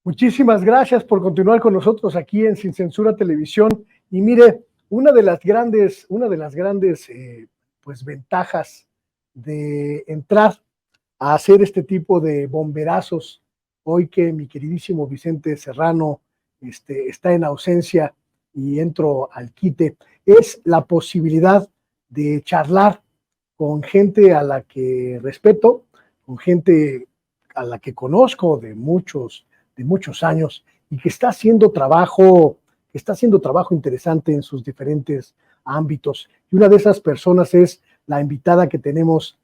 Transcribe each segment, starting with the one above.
Muchísimas gracias por continuar con nosotros aquí en Sin Censura Televisión. Y mire, una de las grandes pues ventajas de entrar a hacer este tipo de bomberazos, hoy que mi queridísimo Vicente Serrano está en ausencia y entro al quite, es la posibilidad de charlar con gente a la que respeto, con gente a la que conozco de muchos años y que está haciendo trabajo interesante en sus diferentes ámbitos. Y una de esas personas es la invitada que tenemos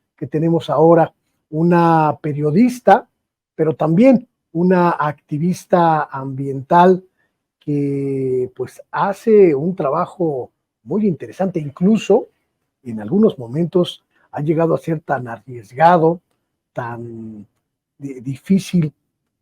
ahora, una periodista, pero también una activista ambiental que pues hace un trabajo muy interesante, incluso en algunos momentos ha llegado a ser tan arriesgado, tan difícil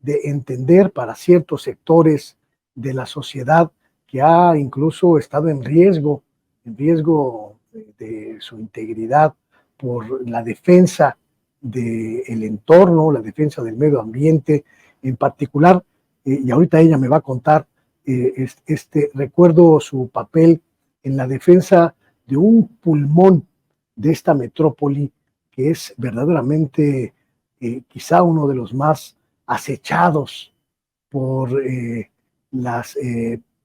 de entender para ciertos sectores de la sociedad, que ha incluso estado en riesgo de su integridad por la defensa del entorno, la defensa del medio ambiente en particular, y ahorita ella me va a contar, recuerdo su papel en la defensa de un pulmón de esta metrópoli que es verdaderamente quizá uno de los más acechados por las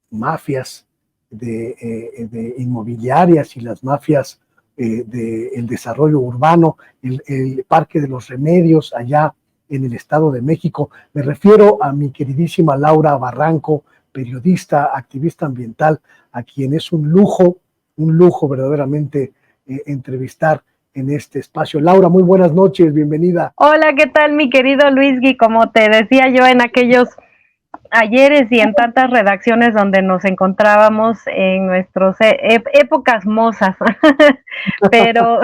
mafias de inmobiliarias y las mafias del desarrollo urbano, el Parque de los Remedios allá en el Estado de México. Me refiero a mi queridísima Laura Barranco, periodista, activista ambiental, a quien es un lujo verdaderamente entrevistar en este espacio. Laura, muy buenas noches, bienvenida. Hola, ¿qué tal, mi querido Luisgui? Como te decía yo en aquellos ayeres y en tantas redacciones donde nos encontrábamos en nuestras épocas mozas, pero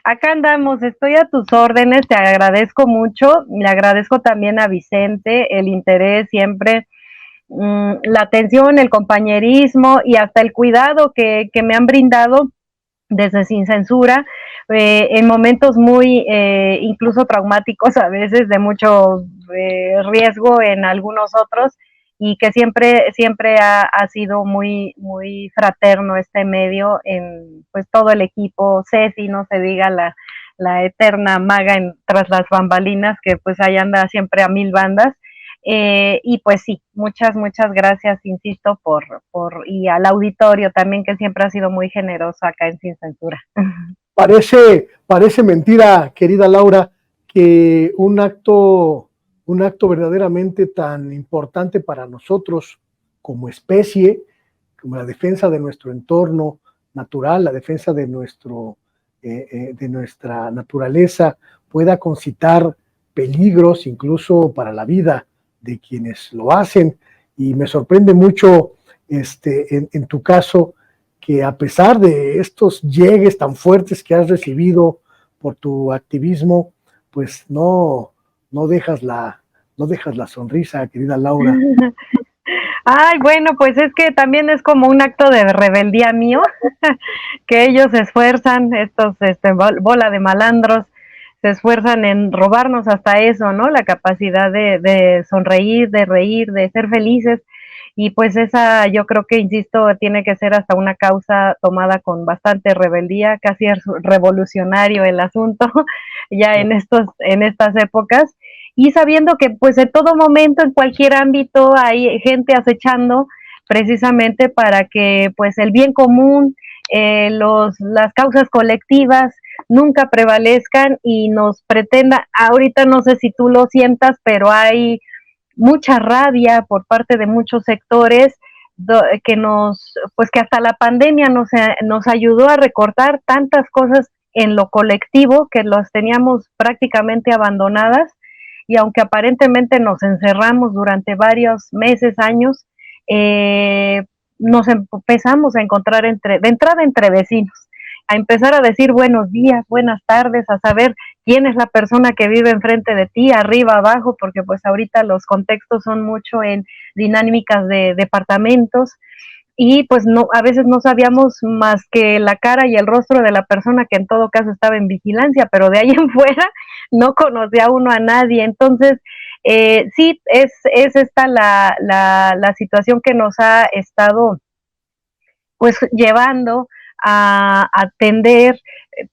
acá andamos, estoy a tus órdenes, te agradezco mucho, le agradezco también a Vicente el interés siempre, la atención, el compañerismo y hasta el cuidado que me han brindado desde Sin Censura, en momentos muy incluso traumáticos a veces, de mucho riesgo en algunos otros, y que siempre ha sido muy fraterno este medio, en pues todo el equipo, Ceci, no se diga la eterna maga tras las bambalinas, que pues ahí anda siempre a mil bandas. Y pues sí, muchas gracias, insisto, y al auditorio también, que siempre ha sido muy generoso acá en Sin Censura. Parece mentira, querida Laura, que un acto verdaderamente tan importante para nosotros como especie, como la defensa de nuestro entorno natural, la defensa de nuestra naturaleza, pueda concitar peligros incluso para la vida de quienes lo hacen. Y me sorprende mucho en tu caso, que a pesar de estos llegues tan fuertes que has recibido por tu activismo, pues no dejas la sonrisa, querida Laura. Ay, bueno, pues es que también es como un acto de rebeldía mío, que ellos se esfuerzan, estos bola de malandros, se esfuerzan en robarnos hasta eso, ¿no? La capacidad de sonreír, de reír, de ser felices. Y pues esa, yo creo que, insisto, tiene que ser hasta una causa tomada con bastante rebeldía, casi es revolucionario el asunto, ya en estas épocas, y sabiendo que pues en todo momento, en cualquier ámbito, hay gente acechando precisamente para que pues el bien común, las causas colectivas nunca prevalezcan y nos pretenda. Ahorita no sé si tú lo sientas, pero hay mucha rabia por parte de muchos sectores, que hasta la pandemia nos ayudó a recortar tantas cosas en lo colectivo, que los teníamos prácticamente abandonadas, y aunque aparentemente nos encerramos durante varios meses, años, eh, nos empezamos a encontrar de entrada entre vecinos, a empezar a decir buenos días, buenas tardes, a saber quién es la persona que vive enfrente de ti, arriba, abajo, porque pues ahorita los contextos son mucho en dinámicas de departamentos, y pues no, a veces no sabíamos más que la cara y el rostro de la persona, que en todo caso estaba en vigilancia, pero de ahí en fuera no conocía uno a nadie. Entonces sí, es esta la situación que nos ha estado pues llevando a atender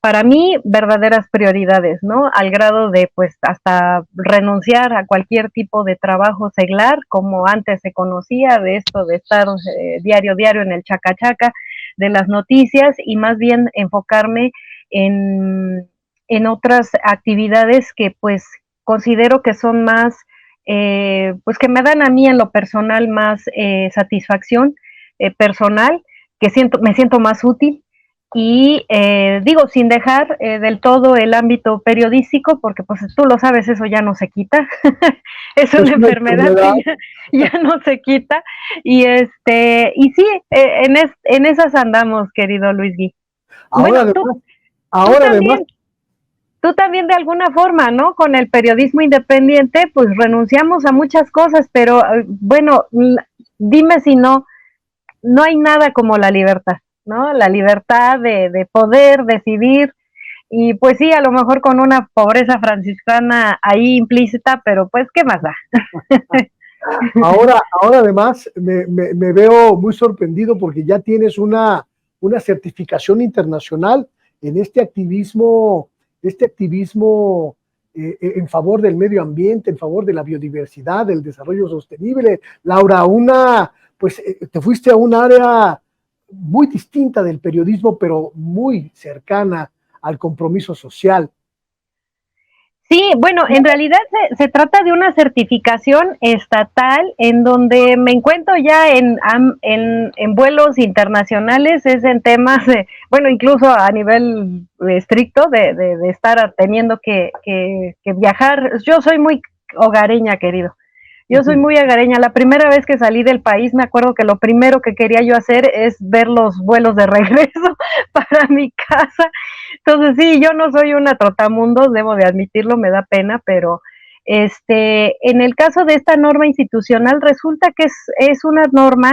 para mí verdaderas prioridades, ¿no? Al grado de pues hasta renunciar a cualquier tipo de trabajo seglar, como antes se conocía, de esto de estar diario en el chacachaca de las noticias y más bien enfocarme en otras actividades que pues considero que son más, pues que me dan a mí en lo personal más satisfacción personal, que me siento más útil y digo, sin dejar del todo el ámbito periodístico, porque pues tú lo sabes, eso ya no se quita, es Es una una enfermedad enfermedad. que ya no se quita, y sí, en esas andamos, querido Luis Gui. Ahora Bueno, además, tú ahora además, también, tú también de alguna forma, ¿no? Con el periodismo independiente, pues renunciamos a muchas cosas, pero bueno, dime si no hay nada como la libertad, ¿no? La libertad de poder decidir y pues sí, a lo mejor con una pobreza franciscana ahí implícita, pero pues, ¿qué más da? ahora además me veo muy sorprendido porque ya tienes una certificación internacional en este activismo en favor del medio ambiente, en favor de la biodiversidad, del desarrollo sostenible. Laura, pues te fuiste a un área muy distinta del periodismo, pero muy cercana al compromiso social. Sí, bueno, en realidad se trata de una certificación estatal en donde me encuentro ya en vuelos internacionales, es en temas, bueno, incluso a nivel estricto de estar teniendo que viajar. Yo soy muy hogareña, querido. Yo soy muy hogareña. La primera vez que salí del país, me acuerdo que lo primero que quería yo hacer es ver los vuelos de regreso para mi casa. Entonces, sí, yo no soy una trotamundos, debo de admitirlo, me da pena, pero en el caso de esta norma institucional, resulta que es una norma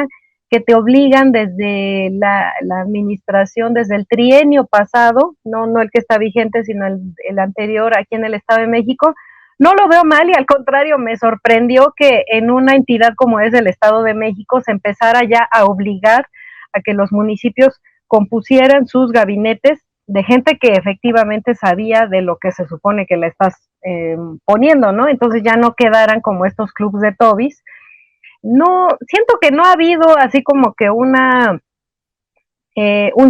que te obligan desde la administración, desde el trienio pasado, no el que está vigente, sino el anterior aquí en el Estado de México. No lo veo mal y al contrario, me sorprendió que en una entidad como es el Estado de México se empezara ya a obligar a que los municipios compusieran sus gabinetes de gente que efectivamente sabía de lo que se supone que le estás poniendo, ¿no? Entonces ya no quedaran como estos clubs de Tobis. No, siento que no ha habido así como que un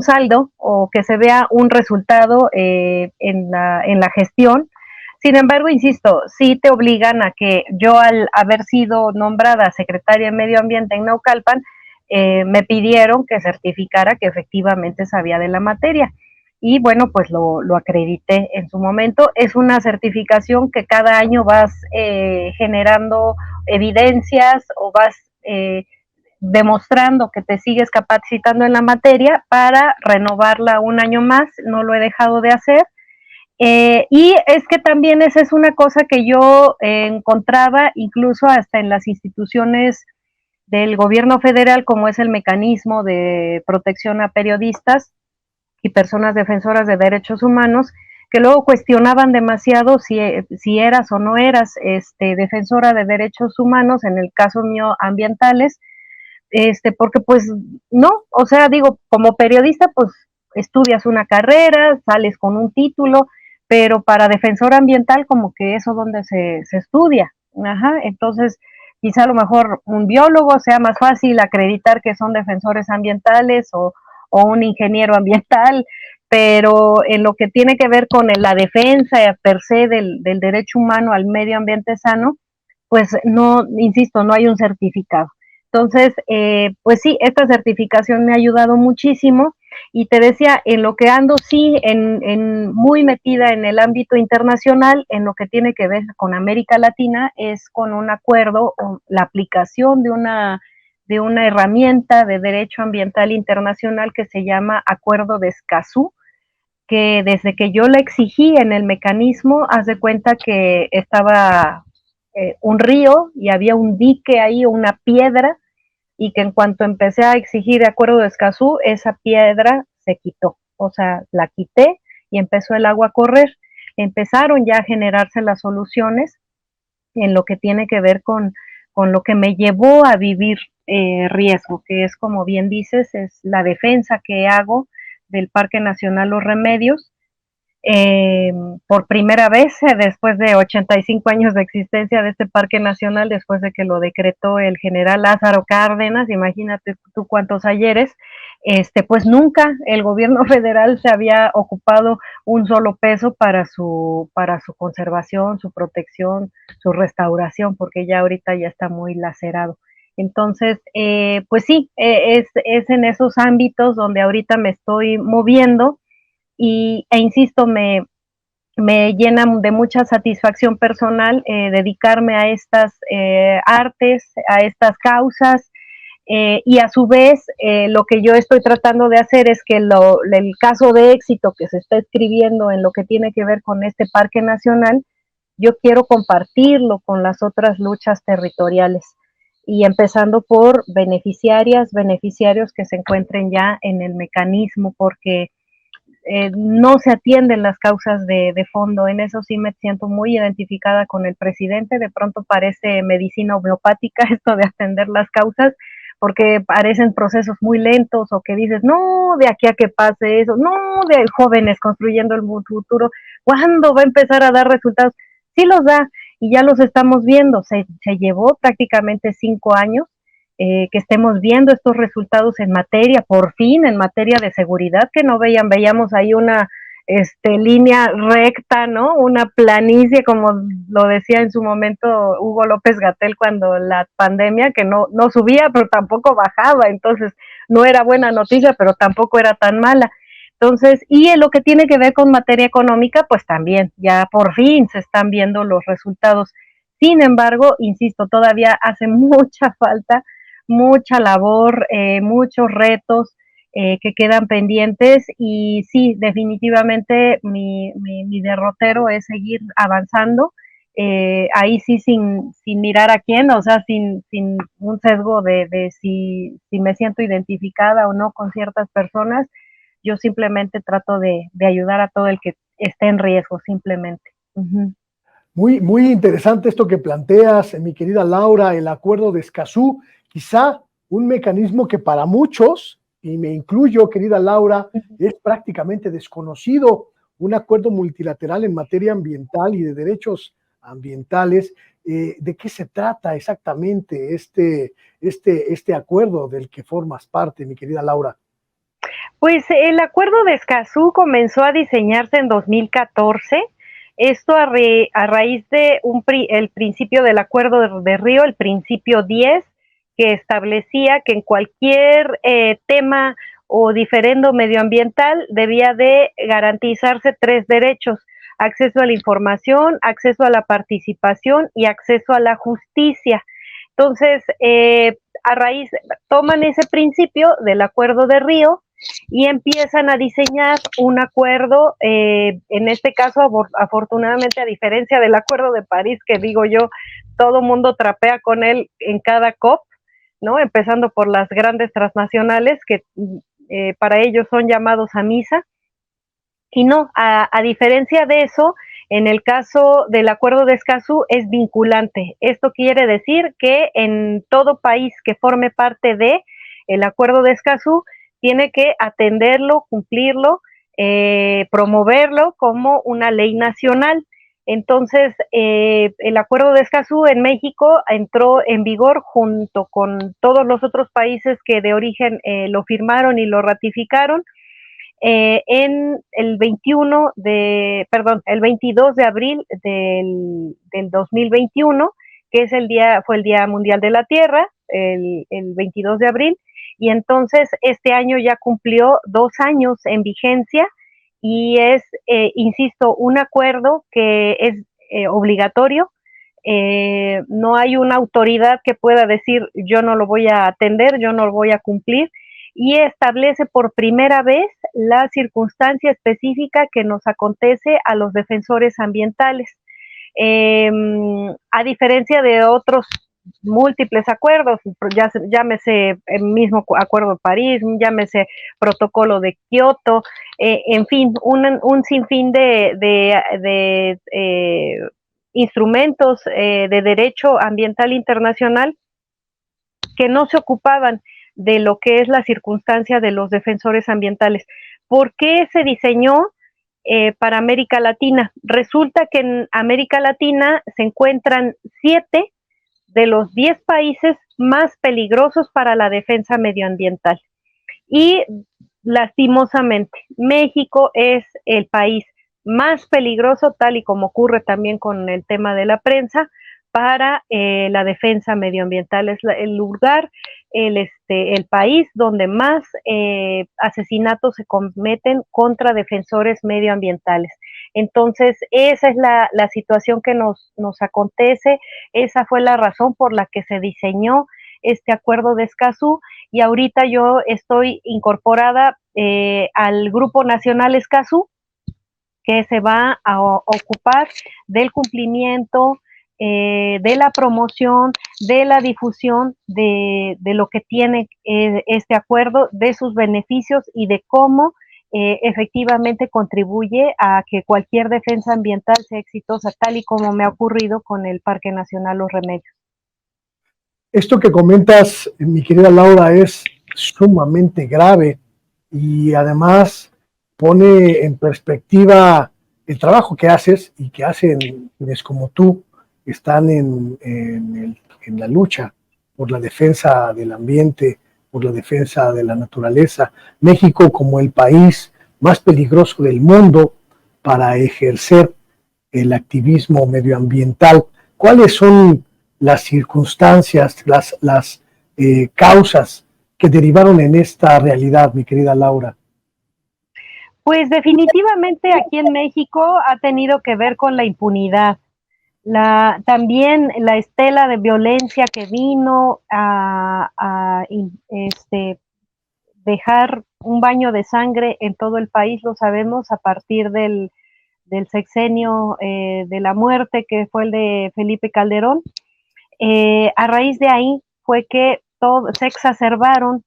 saldo o que se vea un resultado en la gestión. Sin embargo, insisto, sí te obligan a que yo al haber sido nombrada secretaria de Medio Ambiente en Naucalpan, me pidieron que certificara que efectivamente sabía de la materia. Y bueno, pues lo acredité en su momento. Es una certificación que cada año vas generando evidencias o vas demostrando que te sigues capacitando en la materia para renovarla un año más, no lo he dejado de hacer. Y es que también esa es una cosa que yo encontraba incluso hasta en las instituciones del gobierno federal, como es el mecanismo de protección a periodistas y personas defensoras de derechos humanos, que luego cuestionaban demasiado si eras o no eras defensora de derechos humanos, en el caso mío ambientales, porque pues no, o sea, digo, como periodista pues estudias una carrera, sales con un título, pero para defensor ambiental como que eso donde se estudia, ajá, entonces quizá a lo mejor un biólogo sea más fácil acreditar que son defensores ambientales o un ingeniero ambiental, pero en lo que tiene que ver con la defensa per se del derecho humano al medio ambiente sano, pues no, insisto, no hay un certificado. Entonces, pues sí, esta certificación me ha ayudado muchísimo y te decía, en lo que ando sí, muy metida en el ámbito internacional, en lo que tiene que ver con América Latina, es con un acuerdo o la aplicación de una herramienta de derecho ambiental internacional que se llama Acuerdo de Escazú, que desde que yo la exigí en el mecanismo, haz de cuenta que estaba un río y había un dique ahí, una piedra, y que en cuanto empecé a exigir acuerdo de Escazú, esa piedra se quitó, o sea, la quité y empezó el agua a correr. Empezaron ya a generarse las soluciones en lo que tiene que ver con lo que me llevó a vivir riesgo, que es, como bien dices, es la defensa que hago del Parque Nacional Los Remedios, eh, por primera vez después de 85 años de existencia de este parque nacional, después de que lo decretó el general Lázaro Cárdenas, imagínate tú cuántos ayeres, pues nunca el gobierno federal se había ocupado un solo peso para su conservación, su protección, su restauración, porque ya ahorita ya está muy lacerado. Entonces, pues sí, es en esos ámbitos donde ahorita me estoy moviendo insisto, me llena de mucha satisfacción personal dedicarme a estas artes, a estas causas, y a su vez lo que yo estoy tratando de hacer es que el caso de éxito que se está escribiendo en lo que tiene que ver con este parque nacional, yo quiero compartirlo con las otras luchas territoriales y empezando por beneficiarias, beneficiarios que se encuentren ya en el mecanismo, porque no se atienden las causas de fondo. En eso sí me siento muy identificada con el presidente. De pronto parece medicina homeopática esto de atender las causas, porque parecen procesos muy lentos o que dices, no, de aquí a que pase eso, no, de jóvenes construyendo el futuro, ¿cuándo va a empezar a dar resultados? Sí los da y ya los estamos viendo. Se llevó prácticamente 5 años que estemos viendo estos resultados en materia, por fin, en materia de seguridad, que no veíamos ahí una línea recta, ¿no? Una planicie, como lo decía en su momento Hugo López Gatell cuando la pandemia, que no subía, pero tampoco bajaba, entonces no era buena noticia, pero tampoco era tan mala. Entonces, y en lo que tiene que ver con materia económica, pues también, ya por fin se están viendo los resultados. Sin embargo, insisto, todavía hace mucha falta, mucha labor, muchos retos que quedan pendientes y sí, definitivamente mi derrotero es seguir avanzando, ahí sí sin mirar a quién, o sea, sin un sesgo de si me siento identificada o no con ciertas personas, yo simplemente trato de ayudar a todo el que esté en riesgo, simplemente. Uh-huh. Muy, muy interesante esto que planteas, mi querida Laura, el acuerdo de Escazú, quizá un mecanismo que para muchos, y me incluyo, querida Laura, es prácticamente desconocido, un acuerdo multilateral en materia ambiental y de derechos ambientales. ¿De qué se trata exactamente este acuerdo del que formas parte, mi querida Laura? Pues el acuerdo de Escazú comenzó a diseñarse en 2014. Esto a raíz de el principio del Acuerdo de Río, el principio 10, que establecía que en cualquier tema o diferendo medioambiental debía de garantizarse 3 derechos: acceso a la información, acceso a la participación y acceso a la justicia. Entonces, a raíz, toman ese principio del Acuerdo de Río y empiezan a diseñar un acuerdo, en este caso, afortunadamente, a diferencia del Acuerdo de París, que digo yo, todo mundo trapea con él en cada COP, ¿no? Empezando por las grandes transnacionales, que para ellos son llamados a misa, y no, a diferencia de eso, en el caso del Acuerdo de Escazú es vinculante. Esto quiere decir que en todo país que forme parte de el Acuerdo de Escazú tiene que atenderlo, cumplirlo, promoverlo como una ley nacional. Entonces, el Acuerdo de Escazú en México entró en vigor junto con todos los otros países que de origen lo firmaron y lo ratificaron en el 22 de abril del 2021, que fue el Día Mundial de la Tierra, el 22 de abril, y entonces este año ya cumplió 2 años en vigencia y es, insisto, un acuerdo que es obligatorio. No hay una autoridad que pueda decir yo no lo voy a atender, yo no lo voy a cumplir, y establece por primera vez la circunstancia específica que nos acontece a los defensores ambientales. A diferencia de otros múltiples acuerdos, llámese el mismo Acuerdo de París, llámese Protocolo de Kioto, en fin, un sinfín de instrumentos de derecho ambiental internacional que no se ocupaban de lo que es la circunstancia de los defensores ambientales. ¿Por qué se diseñó para América Latina? Resulta que en América Latina se encuentran 7 de los 10 países más peligrosos para la defensa medioambiental. Y lastimosamente, México es el país más peligroso, tal y como ocurre también con el tema de la prensa, para la defensa medioambiental. Es el lugar, el país donde más asesinatos se cometen contra defensores medioambientales. Entonces, esa es la situación que nos acontece, esa fue la razón por la que se diseñó este acuerdo de Escazú, y ahorita yo estoy incorporada al Grupo Nacional Escazú, que se va a ocupar del cumplimiento, de la promoción, de la difusión de lo que tiene este acuerdo, de sus beneficios y de cómo efectivamente contribuye a que cualquier defensa ambiental sea exitosa, tal y como me ha ocurrido con el Parque Nacional Los Remedios. Esto que comentas, mi querida Laura, es sumamente grave y además pone en perspectiva el trabajo que haces y que hacen quienes como tú están en la lucha por la defensa del ambiente, por la defensa de la naturaleza. México como el país más peligroso del mundo para ejercer el activismo medioambiental. ¿Cuáles son las circunstancias, las causas que derivaron en esta realidad, mi querida Laura? Pues definitivamente aquí en México ha tenido que ver con la impunidad. También la estela de violencia que vino a dejar un baño de sangre en todo el país, lo sabemos, a partir del sexenio de la muerte, que fue el de Felipe Calderón. A raíz de ahí fue que se exacerbaron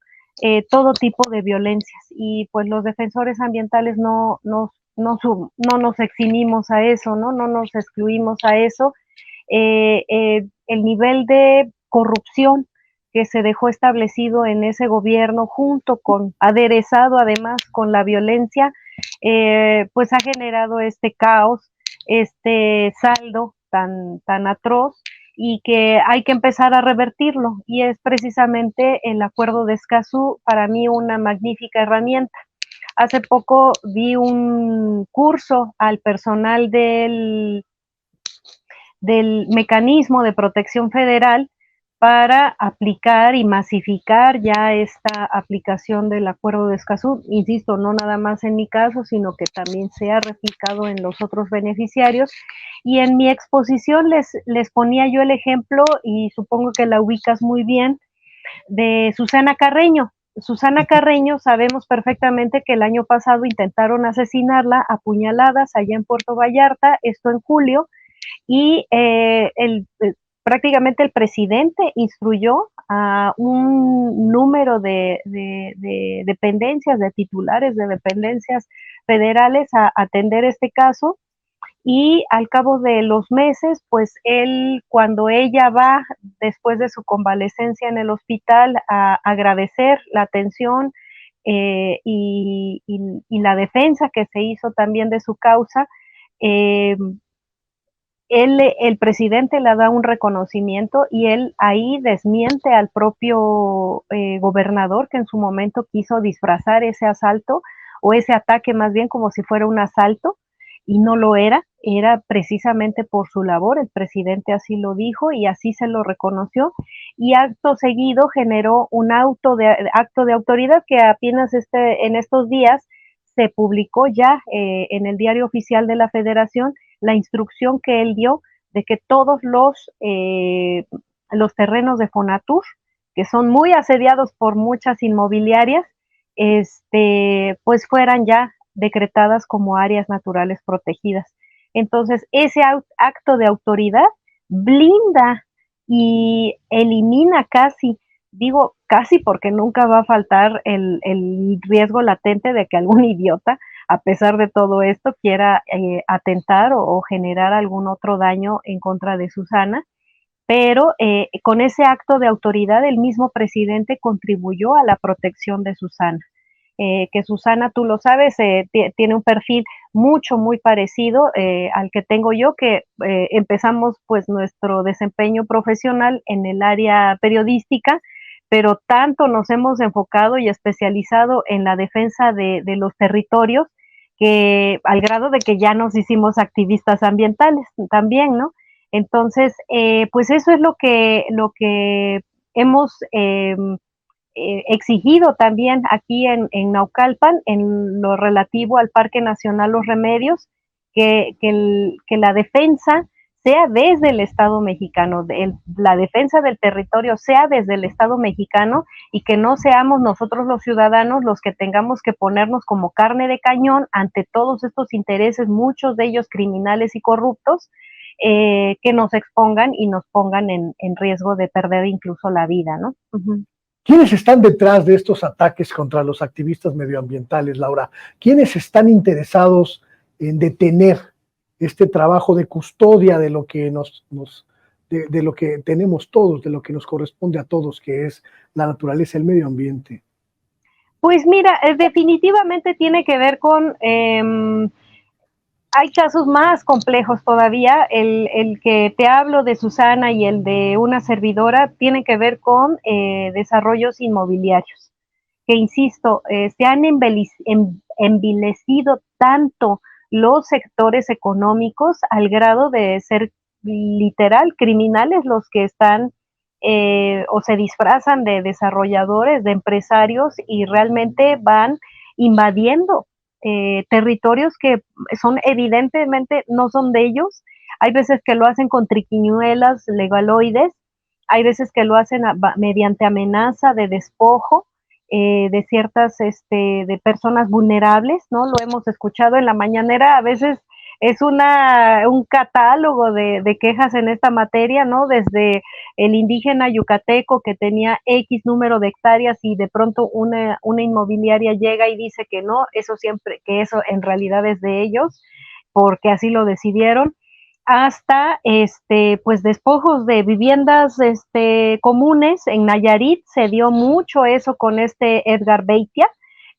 todo tipo de violencias, y pues los defensores ambientales no nos eximimos a eso, no nos excluimos a eso. El nivel de corrupción que se dejó establecido en ese gobierno, junto con, aderezado además con la violencia, pues ha generado este caos, este saldo tan atroz, y que hay que empezar a revertirlo, y es precisamente el acuerdo de Escazú para mí una magnífica herramienta. Hace poco di un curso al personal del mecanismo de protección federal para aplicar y masificar ya esta aplicación del acuerdo de Escazú. Insisto, no nada más en mi caso, sino que también se ha replicado en los otros beneficiarios. Y en mi exposición les ponía yo el ejemplo, y supongo que la ubicas muy bien, de Susana Carreño. Susana Carreño, sabemos perfectamente que el año pasado intentaron asesinarla a puñaladas allá en Puerto Vallarta, esto en julio, y prácticamente el presidente instruyó a un número de dependencias, de titulares de dependencias federales a atender este caso, y al cabo de los meses, pues él, cuando ella va después de su convalecencia en el hospital a agradecer la atención y la defensa que se hizo también de su causa, el presidente le da un reconocimiento, y él ahí desmiente al propio gobernador, que en su momento quiso disfrazar ese asalto, o ese ataque más bien, como si fuera un asalto, y no lo era precisamente por su labor. El presidente así lo dijo y así se lo reconoció, y acto seguido generó un acto de autoridad que apenas en estos días se publicó ya en el Diario Oficial de la Federación, la instrucción que él dio de que todos los terrenos de Fonatur, que son muy asediados por muchas inmobiliarias, pues fueran ya decretadas como áreas naturales protegidas. Entonces, ese acto de autoridad blinda y elimina casi, digo casi porque nunca va a faltar el riesgo latente de que algún idiota a pesar de todo esto, quiera atentar o generar algún otro daño en contra de Susana, pero con ese acto de autoridad el mismo presidente contribuyó a la protección de Susana. Que Susana, tú lo sabes, tiene un perfil muy parecido al que tengo yo, que empezamos pues nuestro desempeño profesional en el área periodística, pero tanto nos hemos enfocado y especializado en la defensa de los territorios, que al grado de que ya nos hicimos activistas ambientales también, ¿no? Entonces, pues eso es lo que hemos exigido también aquí en Naucalpan, en lo relativo al Parque Nacional Los Remedios, que la defensa sea desde el Estado mexicano, la defensa del territorio sea desde el Estado mexicano y que no seamos nosotros los ciudadanos los que tengamos que ponernos como carne de cañón ante todos estos intereses, muchos de ellos criminales y corruptos, que nos expongan y nos pongan en riesgo de perder incluso la vida, ¿no? Uh-huh. ¿Quiénes están detrás de estos ataques contra los activistas medioambientales, Laura? ¿Quiénes están interesados en detener este trabajo de custodia de lo que de lo que tenemos todos, de lo que nos corresponde a todos, que es la naturaleza, el medio ambiente? Pues mira, definitivamente tiene que ver con hay casos más complejos todavía. El que te hablo de Susana y el de una servidora tiene que ver con desarrollos inmobiliarios, que insisto, se han envilecido tanto los sectores económicos al grado de ser literal criminales los que están o se disfrazan de desarrolladores, de empresarios y realmente van invadiendo territorios que son evidentemente no son de ellos. Hay veces que lo hacen con triquiñuelas legaloides, hay veces que lo hacen mediante amenaza de despojo de ciertas, de personas vulnerables, ¿no? Lo hemos escuchado en la mañanera, a veces es un catálogo de quejas en esta materia, ¿no? Desde el indígena yucateco que tenía X número de hectáreas y de pronto una inmobiliaria llega y dice que no, eso siempre, que eso en realidad es de ellos, porque así lo decidieron, hasta pues despojos de viviendas comunes. En Nayarit se dio mucho eso con Edgar Beitia,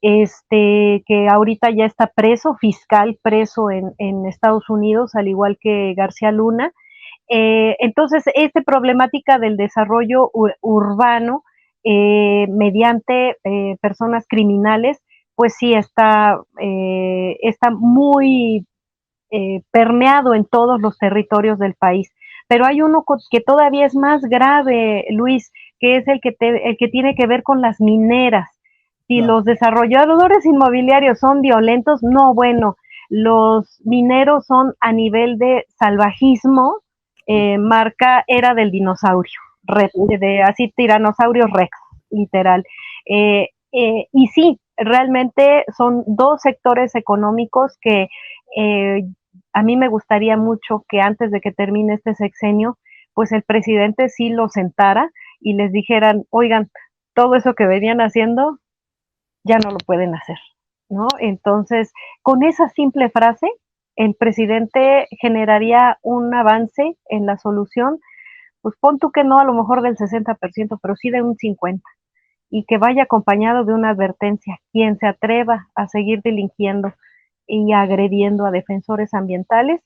que ahorita ya está preso, fiscal preso en Estados Unidos, al igual que García Luna. Entonces, esta problemática del desarrollo urbano mediante personas criminales, pues sí está muy permeado en todos los territorios del país. Pero hay uno que todavía es más grave, Luis, que es el que tiene que ver con las mineras. Si los desarrolladores inmobiliarios son violentos, no, bueno, los mineros son a nivel de salvajismo, marca era del dinosaurio, así tiranosaurio rex, literal. Y sí, realmente son dos sectores económicos que a mí me gustaría mucho que antes de que termine este sexenio, pues el presidente sí lo sentara y les dijeran, oigan, todo eso que venían haciendo ya no lo pueden hacer, ¿no? Entonces, con esa simple frase, el presidente generaría un avance en la solución, pues pon tú que no a lo mejor del 60%, pero sí de un 50%, y que vaya acompañado de una advertencia. Quien se atreva a seguir delinquiendo y agrediendo a defensores ambientales,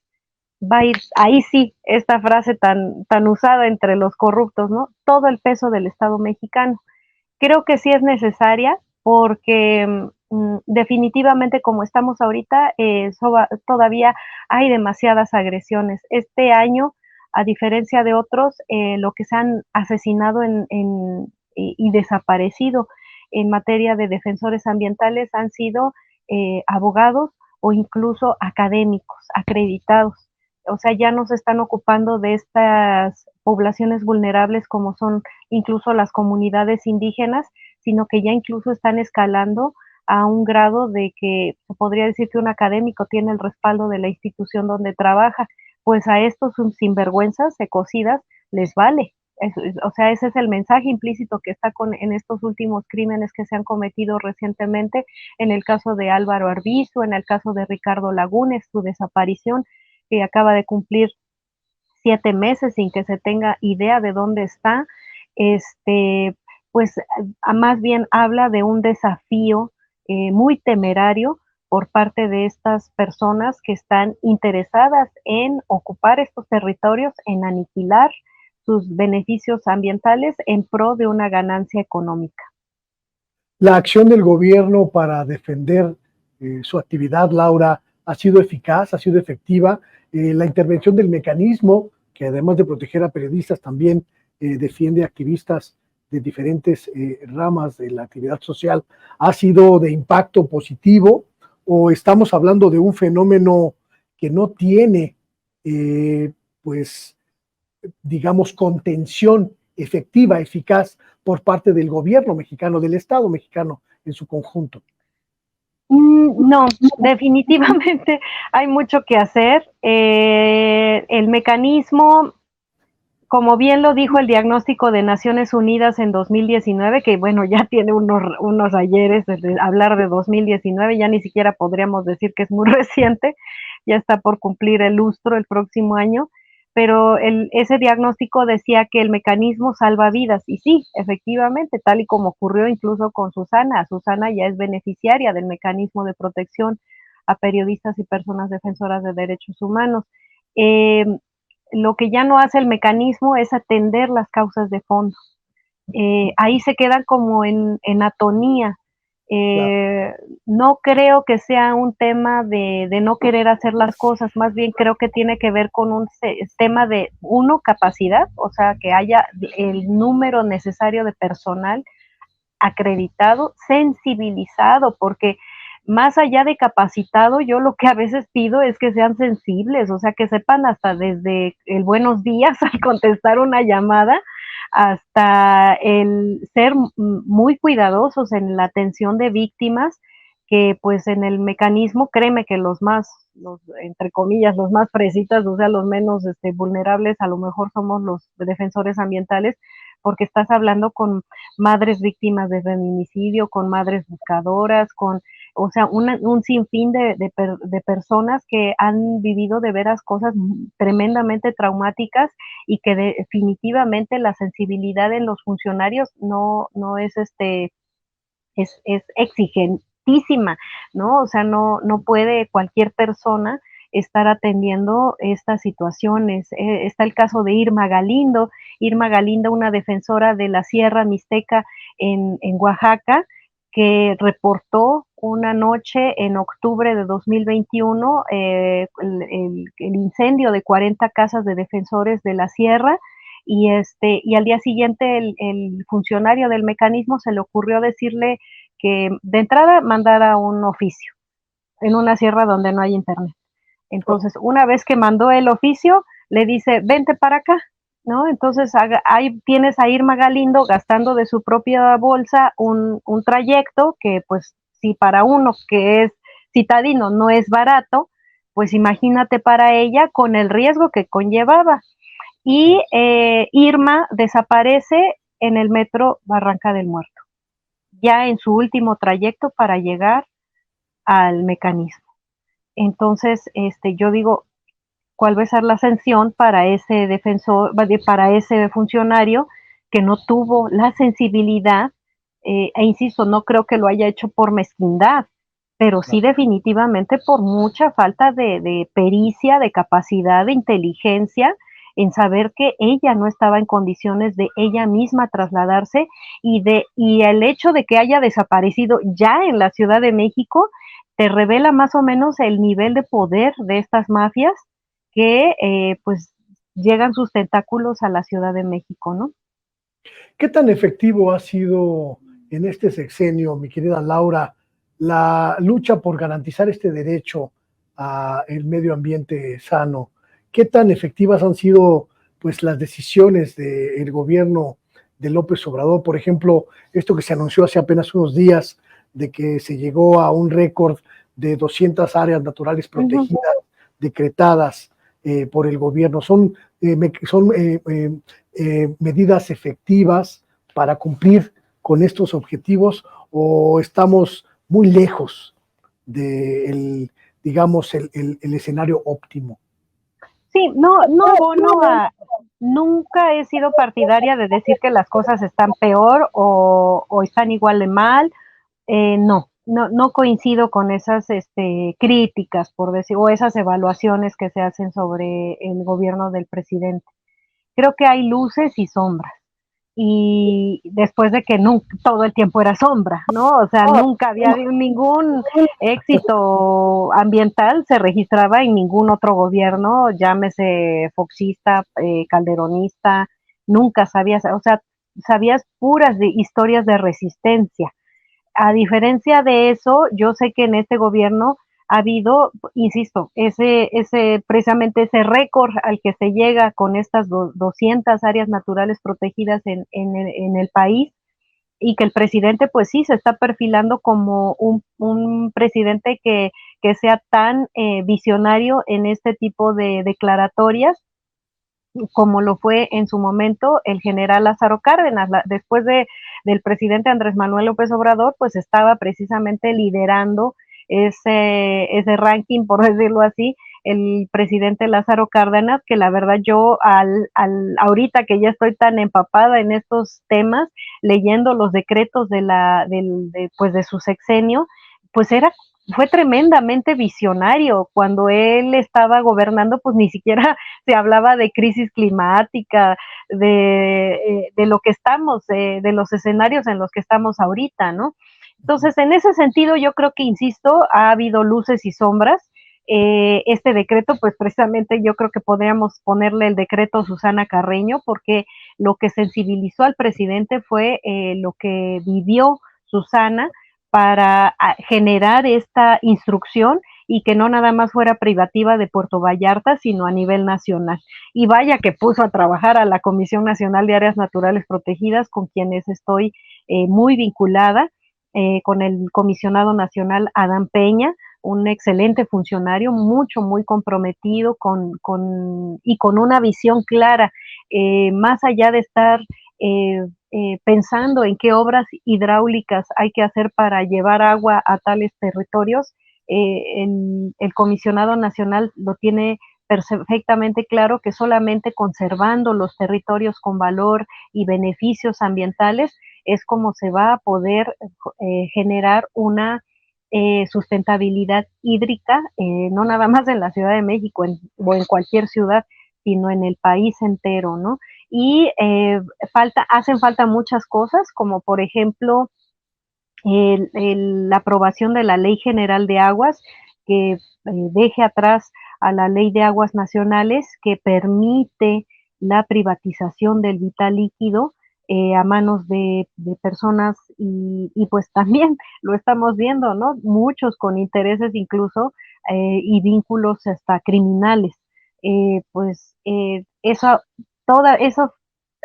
va a ir, ahí sí, esta frase tan usada entre los corruptos, ¿no? Todo el peso del Estado mexicano. Creo que sí es necesaria porque definitivamente como estamos ahorita, todavía hay demasiadas agresiones. Este año, a diferencia de otros, lo que se han asesinado y desaparecido en materia de defensores ambientales han sido abogados o incluso académicos acreditados. O sea, ya no se están ocupando de estas poblaciones vulnerables como son incluso las comunidades indígenas, sino que ya incluso están escalando a un grado de que se podría decir que un académico tiene el respaldo de la institución donde trabaja, pues a estos sinvergüenzas ecocidas les vale. O sea, ese es el mensaje implícito que está en estos últimos crímenes que se han cometido recientemente, en el caso de Álvaro Arbizu, en el caso de Ricardo Lagunes, su desaparición, que acaba de cumplir 7 meses sin que se tenga idea de dónde está, pues más bien habla de un desafío muy temerario por parte de estas personas que están interesadas en ocupar estos territorios, en aniquilar sus beneficios ambientales en pro de una ganancia económica. La acción del gobierno para defender su actividad, Laura, ha sido eficaz, ha sido efectiva. La intervención del mecanismo, que además de proteger a periodistas, también defiende activistas de diferentes ramas de la actividad social, ¿ha sido de impacto positivo o estamos hablando de un fenómeno que no tiene, pues, digamos, contención efectiva, eficaz por parte del gobierno mexicano, del Estado mexicano en su conjunto? No, definitivamente hay mucho que hacer. El mecanismo, como bien lo dijo el diagnóstico de Naciones Unidas en 2019, que bueno, ya tiene unos ayeres de hablar de 2019, ya ni siquiera podríamos decir que es muy reciente, ya está por cumplir el lustro el próximo año, pero ese diagnóstico decía que el mecanismo salva vidas, y sí, efectivamente, tal y como ocurrió incluso con Susana ya es beneficiaria del mecanismo de protección a periodistas y personas defensoras de derechos humanos. Lo que ya no hace el mecanismo es atender las causas de fondo. Ahí se quedan como en atonía. Claro. No creo que sea un tema de no querer hacer las cosas, más bien creo que tiene que ver con un tema de, capacidad, o sea, que haya el número necesario de personal acreditado, sensibilizado, porque más allá de capacitado, yo lo que a veces pido es que sean sensibles, o sea, que sepan hasta desde el buenos días al contestar una llamada, hasta el ser muy cuidadosos en la atención de víctimas, que pues en el mecanismo, créeme que entre comillas, los más fresitas, o sea, los menos vulnerables, a lo mejor somos los defensores ambientales, porque estás hablando con madres víctimas de feminicidio, con madres buscadoras, o sea, un sinfín de personas que han vivido de veras cosas tremendamente traumáticas y que definitivamente la sensibilidad en los funcionarios no es exigentísima, ¿no? O sea, no puede cualquier persona estar atendiendo estas situaciones. Está el caso de Irma Galindo, una defensora de la Sierra Mixteca en Oaxaca, que reportó una noche en octubre de 2021 el incendio de 40 casas de defensores de la sierra, y al día siguiente el funcionario del mecanismo se le ocurrió decirle que de entrada mandara un oficio en una sierra donde no hay internet. Entonces, una vez que mandó el oficio, le dice, vente para acá, ¿no? Entonces, ahí tienes a Irma Galindo gastando de su propia bolsa un trayecto que, pues, si para uno que es citadino no es barato, pues imagínate para ella con el riesgo que conllevaba. Y Irma desaparece en el metro Barranca del Muerto, ya en su último trayecto para llegar al mecanismo. Entonces, yo digo, ¿cuál va a ser la sanción para ese defensor, para ese funcionario que no tuvo la sensibilidad? E insisto, no creo que lo haya hecho por mezquindad, pero sí definitivamente por mucha falta de pericia, de capacidad, de inteligencia, en saber que ella no estaba en condiciones de ella misma trasladarse, y el hecho de que haya desaparecido ya en la Ciudad de México te revela más o menos el nivel de poder de estas mafias que pues llegan sus tentáculos a la Ciudad de México, ¿no? ¿Qué tan efectivo ha sido en este sexenio, mi querida Laura, la lucha por garantizar este derecho a el medio ambiente sano? ¿Qué tan efectivas han sido, pues, las decisiones del gobierno de López Obrador? Por ejemplo, esto que se anunció hace apenas unos días de que se llegó a un récord de 200 áreas naturales protegidas decretadas. por el gobierno? ¿Son medidas efectivas para cumplir con estos objetivos o estamos muy lejos del, digamos, el escenario óptimo? Sí, no abono a, nunca he sido partidaria de decir que las cosas están peor o están igual de mal. No coincido con esas críticas, por decir, o esas evaluaciones que se hacen sobre el gobierno del presidente. Creo que hay luces y sombras. Y después de que todo el tiempo era sombra, ¿no? O sea, nunca había ningún éxito ambiental se registraba en ningún otro gobierno, llámese foxista, calderonista, nunca sabías, o sea, sabías puras historias de resistencia. A diferencia de eso, yo sé que en este gobierno ha habido, insisto, precisamente ese récord al que se llega con estas 200 áreas naturales protegidas en el país, y que el presidente pues sí se está perfilando como un presidente que sea tan visionario en este tipo de declaratorias como lo fue en su momento el general Lázaro Cárdenas. Después del presidente Andrés Manuel López Obrador, pues estaba precisamente liderando ese ranking, por decirlo así, el presidente Lázaro Cárdenas, que la verdad yo ahorita que ya estoy tan empapada en estos temas, leyendo los decretos pues de su sexenio, pues fue tremendamente visionario. Cuando él estaba gobernando, pues ni siquiera se hablaba de crisis climática, de lo que estamos, de los escenarios en los que estamos ahorita, ¿no? Entonces, en ese sentido, yo creo que, insisto, ha habido luces y sombras. Este decreto, pues precisamente yo creo que podríamos ponerle el decreto Susana Carreño, porque lo que sensibilizó al presidente fue lo que vivió Susana para generar esta instrucción y que no nada más fuera privativa de Puerto Vallarta, sino a nivel nacional. Y vaya que puso a trabajar a la Comisión Nacional de Áreas Naturales Protegidas, con quienes estoy muy vinculada, con el comisionado nacional Adán Peña, un excelente funcionario, muy comprometido y con una visión clara, más allá de estar pensando en qué obras hidráulicas hay que hacer para llevar agua a tales territorios. El comisionado nacional lo tiene perfectamente claro, que solamente conservando los territorios con valor y beneficios ambientales es como se va a poder generar una sustentabilidad hídrica, no nada más en la Ciudad de México o en cualquier ciudad, sino en el país entero, ¿no? Y hacen falta muchas cosas, como por ejemplo la aprobación de la Ley General de Aguas, que deje atrás a la Ley de Aguas Nacionales, que permite la privatización del vital líquido a manos de personas y pues también lo estamos viendo, ¿no? Muchos con intereses incluso y vínculos hasta criminales. Eso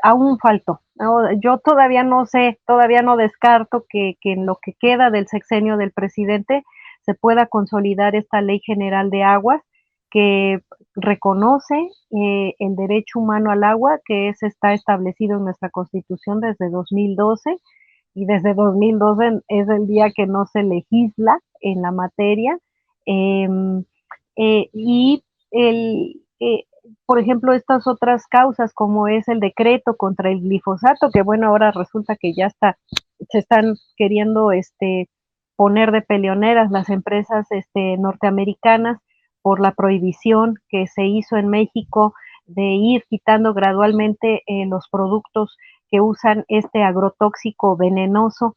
aún faltó, ¿no? Yo todavía no sé, todavía no descarto que en lo que queda del sexenio del presidente se pueda consolidar esta Ley General de Aguas que reconoce el derecho humano al agua, que está establecido en nuestra Constitución desde 2012, y desde 2012 es el día que no se legisla en la materia. Eh, y por ejemplo, estas otras causas, como es el decreto contra el glifosato, que bueno, ahora resulta que ya se están queriendo poner de peleoneras las empresas norteamericanas por la prohibición que se hizo en México de ir quitando gradualmente los productos que usan este agrotóxico venenoso,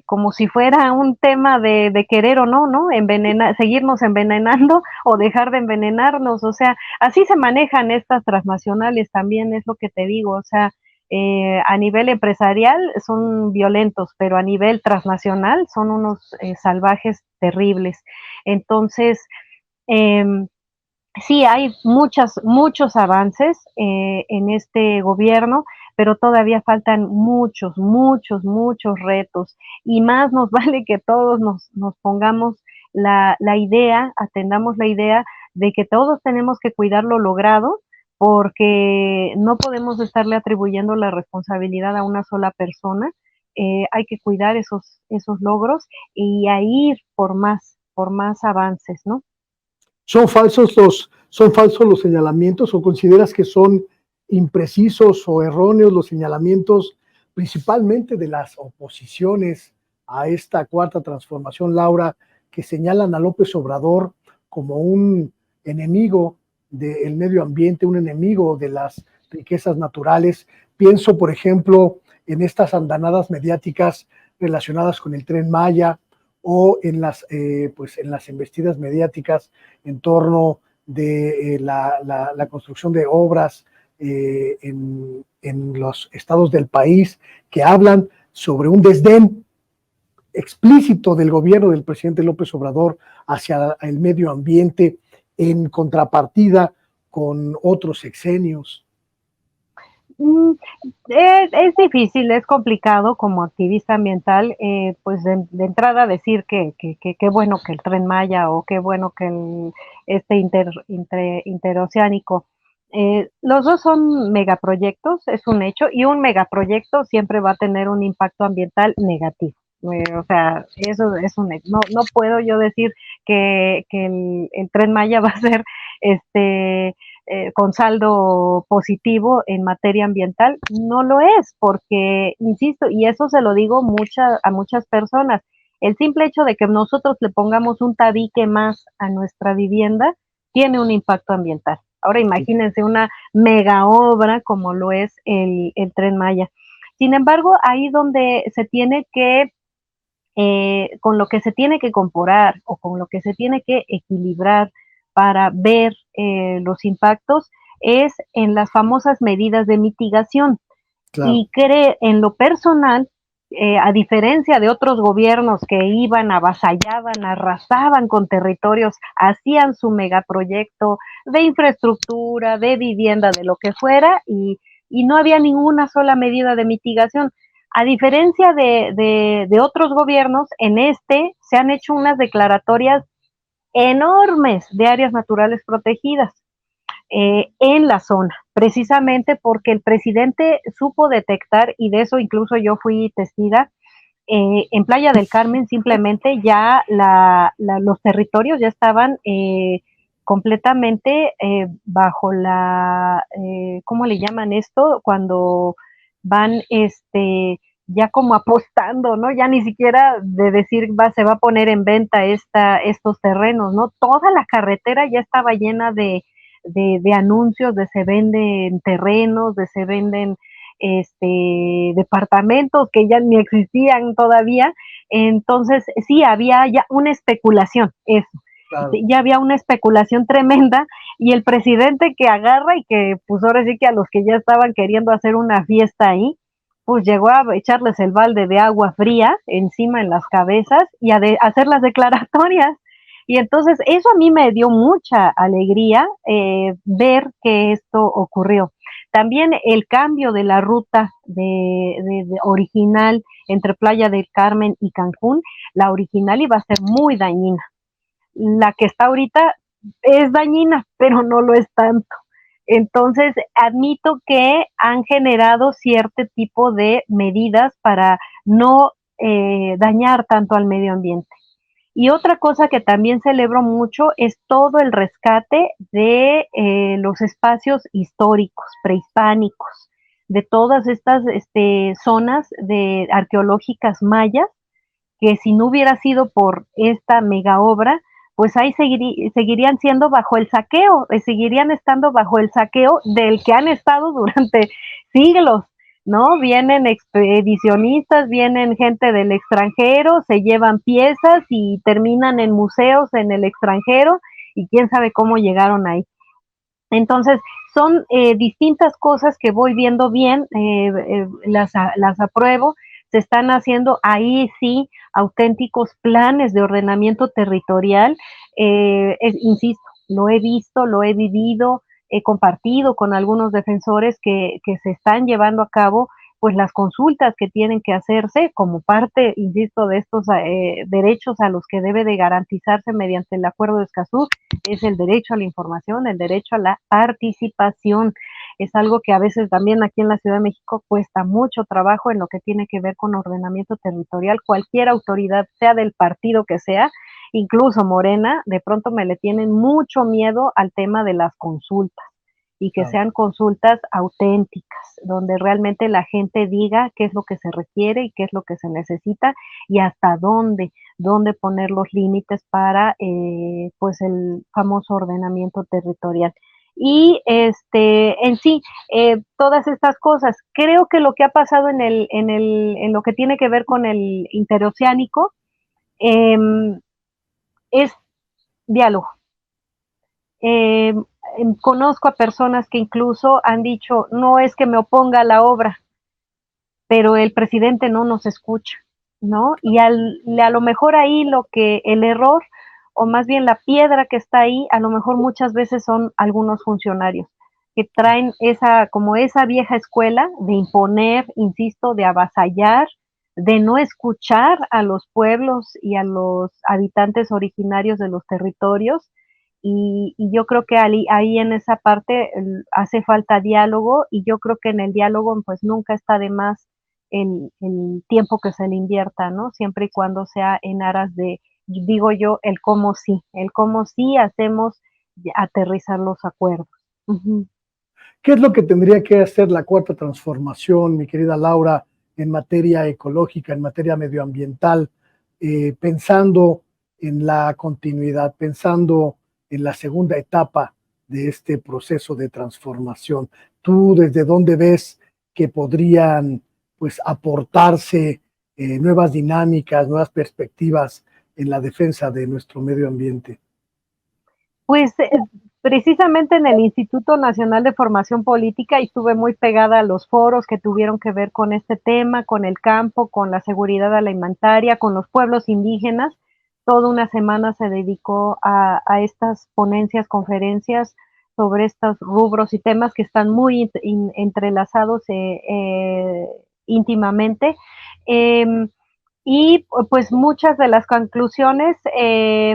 como si fuera un tema de querer o no, ¿no? Seguirnos envenenando o dejar de envenenarnos, o sea, así se manejan estas transnacionales también, es lo que te digo, o sea, a nivel empresarial son violentos, pero a nivel transnacional son unos salvajes terribles. Entonces, eh, sí, hay muchos avances en este gobierno, pero todavía faltan muchos retos. Y más nos vale que todos nos pongamos la idea, atendamos la idea de que todos tenemos que cuidar lo logrado, porque no podemos estarle atribuyendo la responsabilidad a una sola persona. Hay que cuidar esos logros y a ir por más avances, ¿no? ¿Son falsos los señalamientos o consideras que son imprecisos o erróneos los señalamientos, principalmente de las oposiciones a esta cuarta transformación, Laura, que señalan a López Obrador como un enemigo del medio ambiente, un enemigo de las riquezas naturales? Pienso, por ejemplo, en estas andanadas mediáticas relacionadas con el Tren Maya, o en las embestidas mediáticas en torno de la construcción de obras en los estados del país, que hablan sobre un desdén explícito del gobierno del presidente López Obrador hacia el medio ambiente, en contrapartida con otros sexenios. Es difícil, es complicado como activista ambiental, pues de entrada decir que qué bueno que el Tren Maya o qué bueno que este interoceánico. Los dos son megaproyectos, es un hecho, y un megaproyecto siempre va a tener un impacto ambiental negativo. O sea, eso es un hecho. No puedo yo decir que el Tren Maya va a ser con saldo positivo en materia ambiental. No lo es, porque, insisto, y eso se lo digo a muchas personas, el simple hecho de que nosotros le pongamos un tabique más a nuestra vivienda tiene un impacto ambiental. Ahora imagínense una mega obra como lo es el Tren Maya. Sin embargo, ahí donde se tiene que, con lo que se tiene que comparar o con lo que se tiene que equilibrar para ver los impactos es en las famosas medidas de mitigación. Claro. Y en lo personal, a diferencia de otros gobiernos que iban, avasallaban, arrasaban con territorios, hacían su megaproyecto de infraestructura, de vivienda, de lo que fuera, y no había ninguna sola medida de mitigación. A diferencia de otros gobiernos, en se han hecho unas declaratorias enormes de áreas naturales protegidas en la zona, precisamente porque el presidente supo detectar, y de eso incluso yo fui testiga, en Playa del Carmen simplemente ya los territorios ya estaban completamente bajo ¿cómo le llaman esto? Cuando van ya como apostando, ¿no? Ya ni siquiera de decir se va a poner en venta estos terrenos, ¿no? Toda la carretera ya estaba llena de anuncios de se venden terrenos, de se venden departamentos que ya ni existían todavía. Entonces sí había ya una especulación, eso. Claro. Ya había una especulación tremenda, y el presidente que agarra y que pues ahora sí que a los que ya estaban queriendo hacer una fiesta ahí, pues llegó a echarles el balde de agua fría encima en las cabezas y a hacer las declaratorias. Y entonces eso a mí me dio mucha alegría ver que esto ocurrió. También el cambio de la ruta original entre Playa del Carmen y Cancún, la original iba a ser muy dañina. La que está ahorita es dañina, pero no lo es tanto. Entonces, admito que han generado cierto tipo de medidas para no dañar tanto al medio ambiente. Y otra cosa que también celebro mucho es todo el rescate de los espacios históricos, prehispánicos, de todas estas zonas arqueológicas mayas, que si no hubiera sido por esta mega obra, pues ahí seguirían siendo bajo el saqueo, seguirían estando bajo el saqueo del que han estado durante siglos, ¿no? Vienen expedicionistas, vienen gente del extranjero, se llevan piezas y terminan en museos en el extranjero, y quién sabe cómo llegaron ahí. Entonces, son distintas cosas que voy viendo bien, las apruebo. Se están haciendo ahí sí auténticos planes de ordenamiento territorial. Insisto, lo he visto, lo he vivido, he compartido con algunos defensores que se están llevando a cabo pues las consultas que tienen que hacerse como parte, insisto, de estos derechos a los que debe de garantizarse mediante el Acuerdo de Escazú, es el derecho a la información, el derecho a la participación. Es algo que a veces también aquí en la Ciudad de México cuesta mucho trabajo en lo que tiene que ver con ordenamiento territorial. Cualquier autoridad, sea del partido que sea, incluso Morena, de pronto me le tienen mucho miedo al tema de las consultas y que Claro. sean consultas auténticas, donde realmente la gente diga qué es lo que se requiere y qué es lo que se necesita y hasta dónde poner los límites para pues el famoso ordenamiento territorial. Y en sí, todas estas cosas. Creo que lo que ha pasado en lo que tiene que ver con el interoceánico eh, es diálogo. Eh, Conozco a personas que incluso han dicho, no es que me oponga a la obra, pero el presidente no nos escucha, ¿no? Y a lo mejor ahí el error, o más bien la piedra que está ahí, a lo mejor muchas veces son algunos funcionarios que traen como esa vieja escuela de imponer, insisto, de avasallar, de no escuchar a los pueblos y a los habitantes originarios de los territorios. Y yo creo que ahí en esa parte hace falta diálogo, y yo creo que en el diálogo pues nunca está de más el tiempo que se le invierta, ¿no? Siempre y cuando sea en aras de, digo yo, el cómo sí hacemos aterrizar los acuerdos. Ujú. ¿Qué es lo que tendría que hacer la cuarta transformación, mi querida Laura, en materia ecológica, en materia medioambiental, pensando en la continuidad, pensando en la segunda etapa de este proceso de transformación? ¿Tú desde dónde ves que podrían, pues, aportarse nuevas dinámicas, nuevas perspectivas en la defensa de nuestro medio ambiente? Pues precisamente en el Instituto Nacional de Formación Política, y estuve muy pegada a los foros que tuvieron que ver con este tema, con el campo, con la seguridad alimentaria, con los pueblos indígenas. Toda una semana se dedicó a estas ponencias, conferencias sobre estos rubros y temas que están muy entrelazados íntimamente. Em, y pues muchas de las conclusiones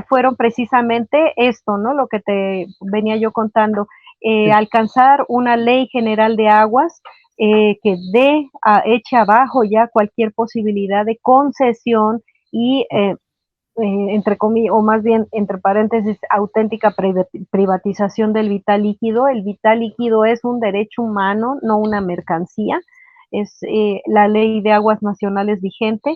fueron precisamente esto, ¿no? Lo que te venía yo contando, Sí, alcanzar una ley general de aguas que eche abajo ya cualquier posibilidad de concesión y, entre comillas, o más bien, entre paréntesis, auténtica privatización del vital líquido. El vital líquido es un derecho humano, no una mercancía. Es la ley de aguas nacionales vigente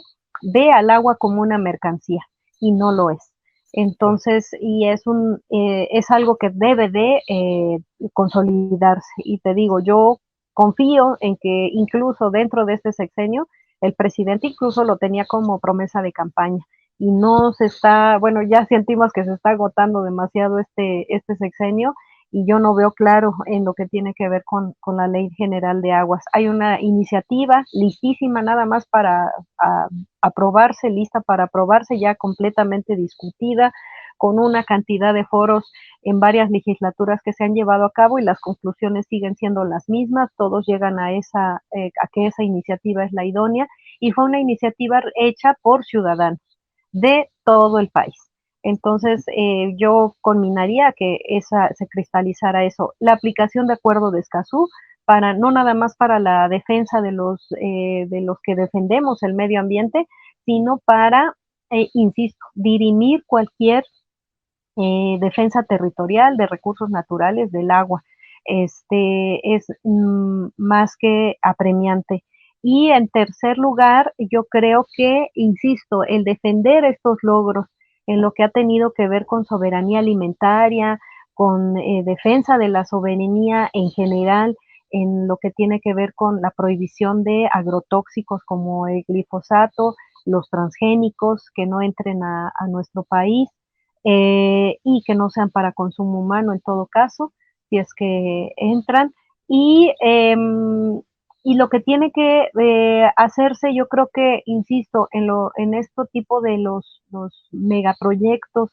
ve al agua como una mercancía y no lo es. claro. Entonces, es algo que debe de consolidarse. Y te digo, yo confío en que incluso dentro de este sexenio, el presidente incluso lo tenía como promesa de campaña y no se está, bueno, ya sentimos que se está agotando demasiado este sexenio, y yo no veo claro en lo que tiene que ver con la Ley General de Aguas. Hay una iniciativa listísima nada más para aprobarse, lista para aprobarse, ya completamente discutida, con una cantidad de foros en varias legislaturas que se han llevado a cabo, y las conclusiones siguen siendo las mismas. Todos llegan a que esa iniciativa es la idónea, y fue una iniciativa hecha por ciudadanos de todo el país. Entonces, yo conminaría que se cristalizara eso, la aplicación de acuerdo de Escazú, para no nada más para la defensa de los que defendemos el medio ambiente, sino para, insisto, dirimir cualquier defensa territorial de recursos naturales del agua. Es más que apremiante. Y en tercer lugar, yo creo que, insisto, el defender estos logros en lo que ha tenido que ver con soberanía alimentaria, con defensa de la soberanía en general, en lo que tiene que ver con la prohibición de agrotóxicos como el glifosato, los transgénicos que no entren a nuestro país, y que no sean para consumo humano en todo caso, si es que entran. Y, y lo que tiene que hacerse, yo creo que, insisto, en este tipo de los megaproyectos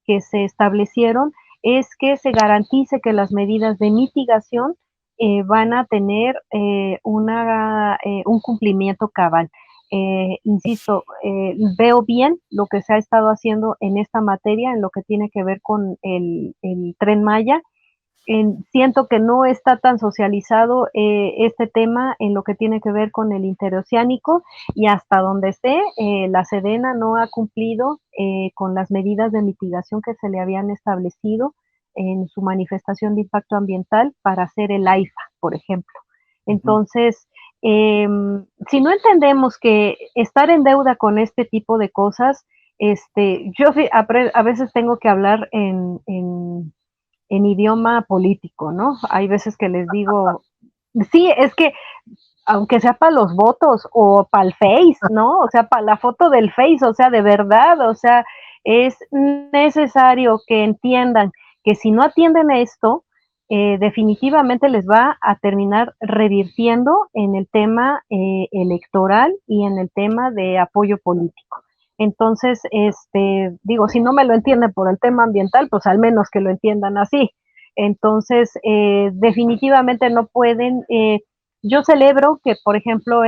que se establecieron, es que se garantice que las medidas de mitigación van a tener un cumplimiento cabal. Insisto, veo bien lo que se ha estado haciendo en esta materia, en lo que tiene que ver con el Tren Maya. Siento que no está tan socializado este tema en lo que tiene que ver con el interoceánico, y hasta donde sé, la Sedena no ha cumplido con las medidas de mitigación que se le habían establecido en su manifestación de impacto ambiental para hacer el AIFA, por ejemplo. Entonces, si no entendemos que estar en deuda con este tipo de cosas, yo a veces tengo que hablar en idioma político, ¿no? Hay veces que les digo, sí, es que aunque sea para los votos o para el Face, ¿no? O sea, para la foto del Face, o sea, de verdad, o sea, es necesario que entiendan que si no atienden esto, definitivamente les va a terminar revirtiendo en el tema electoral y en el tema de apoyo político. Entonces, digo, si no me lo entienden por el tema ambiental, pues al menos que lo entiendan así. Entonces, definitivamente no pueden. Yo celebro que, por ejemplo,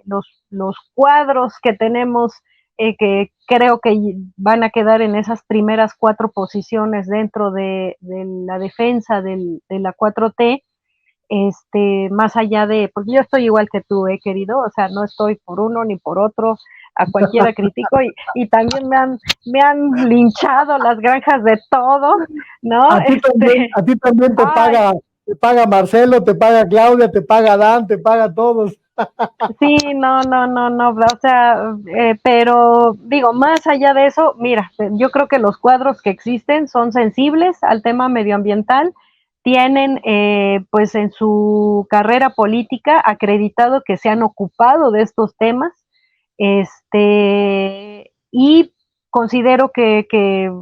los cuadros que tenemos, que creo que van a quedar en esas primeras 4 posiciones dentro de la defensa de la 4T, más allá de, porque yo estoy igual que tú, querido, o sea, no estoy por uno ni por otro, a cualquiera critico, y también me han linchado las granjas de todo, ¿no? A ti también te paga Marcelo, te paga Claudia, te paga Dan, te paga todos. Sí, no, o sea, pero digo, más allá de eso, mira, yo creo que los cuadros que existen son sensibles al tema medioambiental, tienen pues en su carrera política acreditado que se han ocupado de estos temas, y considero que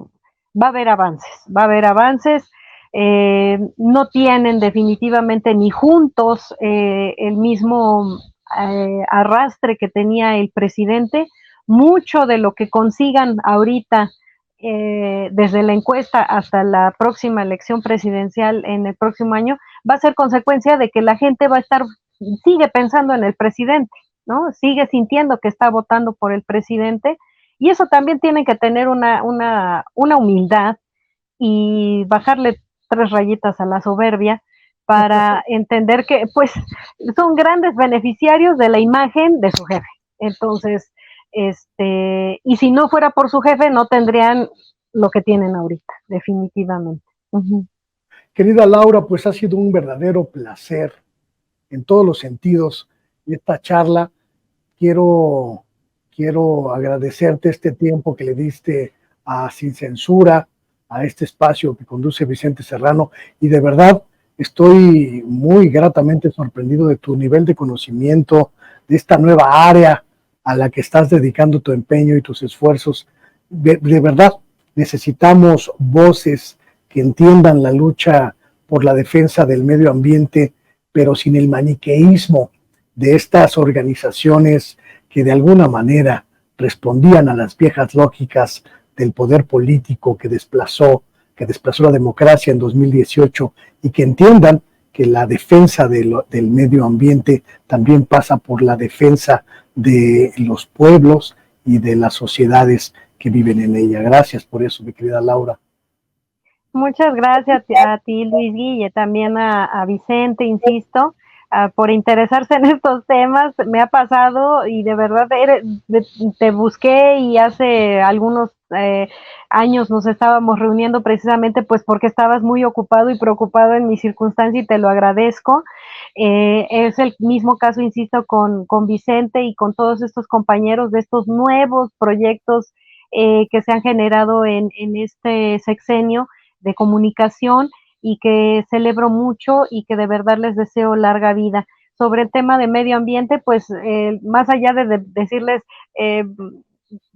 va a haber avances, no tienen definitivamente ni juntos el mismo arrastre que tenía el presidente. Mucho de lo que consigan ahorita, desde la encuesta hasta la próxima elección presidencial en el próximo año, va a ser consecuencia de que la gente sigue pensando en el presidente, ¿no? Sigue sintiendo que está votando por el presidente, y eso también tiene que tener una humildad y bajarle 3 rayitas a la soberbia para entender que pues son grandes beneficiarios de la imagen de su jefe. Entonces, y si no fuera por su jefe, no tendrían lo que tienen ahorita, definitivamente. Querida Laura, pues ha sido un verdadero placer en todos los sentidos esta charla. Quiero agradecerte este tiempo que le diste a Sin Censura, a este espacio que conduce Vicente Serrano, y de verdad estoy muy gratamente sorprendido de tu nivel de conocimiento, de esta nueva área a la que estás dedicando tu empeño y tus esfuerzos. De verdad, necesitamos voces que entiendan la lucha por la defensa del medio ambiente, pero sin el maniqueísmo de estas organizaciones que de alguna manera respondían a las viejas lógicas del poder político que desplazó la democracia en 2018, y que entiendan que la defensa del medio ambiente también pasa por la defensa de los pueblos y de las sociedades que viven en ella. Gracias por eso, mi querida Laura. Muchas gracias a ti, Luis Guille, también a Vicente, insisto, por interesarse en estos temas. Me ha pasado, y de verdad te busqué, y hace algunos años nos estábamos reuniendo precisamente pues porque estabas muy ocupado y preocupado en mi circunstancia, y te lo agradezco. Es el mismo caso, insisto, con Vicente y con todos estos compañeros de estos nuevos proyectos que se han generado en este sexenio de comunicación, y que celebro mucho y que de verdad les deseo larga vida. Sobre el tema de medio ambiente, pues más allá de decirles,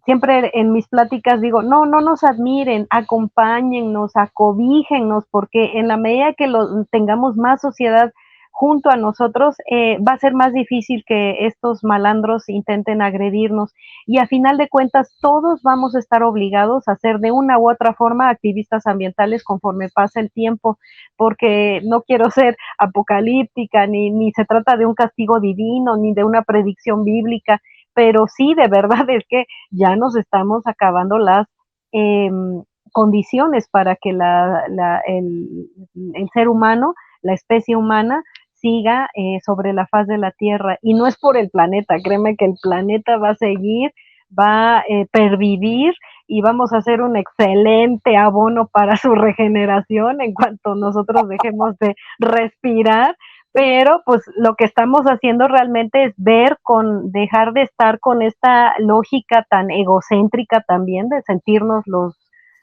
siempre en mis pláticas digo, no nos admiren, acompáñennos, acobíjennos, porque en la medida que tengamos más sociedad junto a nosotros, va a ser más difícil que estos malandros intenten agredirnos y a final de cuentas todos vamos a estar obligados a ser de una u otra forma activistas ambientales conforme pasa el tiempo, porque no quiero ser apocalíptica, ni se trata de un castigo divino, ni de una predicción bíblica, pero sí, de verdad es que ya nos estamos acabando las condiciones para que el ser humano, la especie humana, siga sobre la faz de la Tierra. Y no es por el planeta, créeme que el planeta va a seguir, va a pervivir y vamos a hacer un excelente abono para su regeneración en cuanto nosotros dejemos de respirar, pero pues lo que estamos haciendo realmente es dejar de estar con esta lógica tan egocéntrica también de sentirnos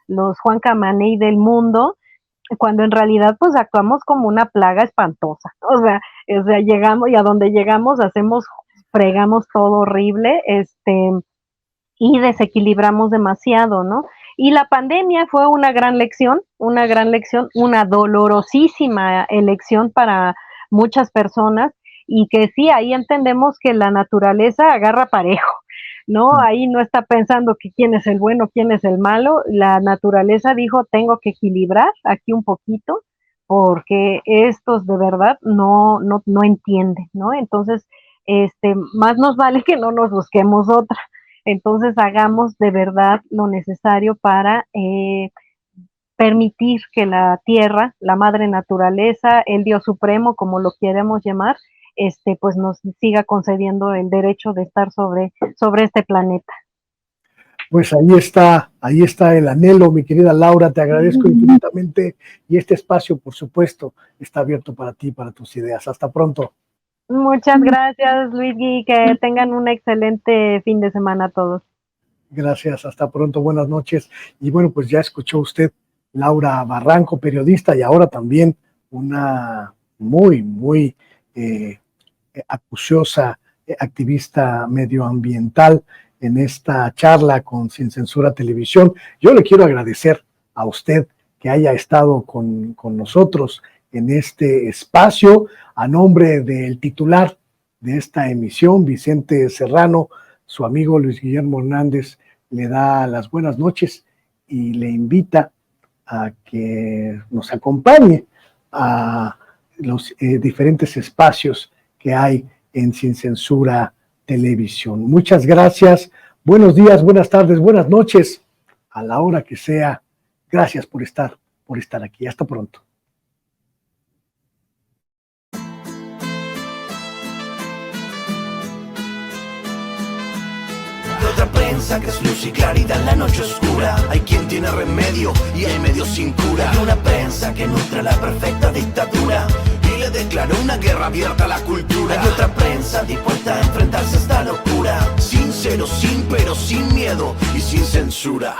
los Juan Camaney del mundo, cuando en realidad pues actuamos como una plaga espantosa, o sea, llegamos y a donde llegamos fregamos todo horrible, y desequilibramos demasiado, ¿no? Y la pandemia fue una gran lección, una dolorosísima elección para muchas personas y que sí, ahí entendemos que la naturaleza agarra parejo, ¿no? Ahí no está pensando que quién es el bueno, quién es el malo, la naturaleza dijo, tengo que equilibrar aquí un poquito, porque estos de verdad no entienden, ¿no? Entonces, más nos vale que no nos busquemos otra. Entonces, hagamos de verdad lo necesario para permitir que la tierra, la madre naturaleza, el Dios supremo, como lo queremos llamar, pues nos siga concediendo el derecho de estar sobre este planeta. Pues ahí está el anhelo, mi querida Laura, te agradezco infinitamente y este espacio, por supuesto, está abierto para ti, para tus ideas. Hasta pronto. Muchas gracias, Luigi, que tengan un excelente fin de semana todos. Gracias, hasta pronto, buenas noches. Y bueno, pues ya escuchó usted Laura Barranco, periodista y ahora también una muy acuciosa activista medioambiental en esta charla con Sin Censura Televisión. Yo le quiero agradecer a usted que haya estado con nosotros en este espacio, a nombre del titular de esta emisión, Vicente Serrano. Su amigo Luis Guillermo Hernández le da las buenas noches y le invita a que nos acompañe a los diferentes espacios que hay en Sin Censura Televisión. Muchas gracias, buenos días, buenas tardes, buenas noches, a la hora que sea. Gracias por estar aquí. Hasta pronto. Otra prensa que es luz y claridad en la noche oscura. Hay quien tiene remedio y hay medio sin cura. Hay una prensa que nutre la perfecta dictadura y le declaró una guerra abierta a la cultura. Hay otra prensa dispuesta a enfrentarse a esta locura, sincero, sin pero, sin miedo y sin censura.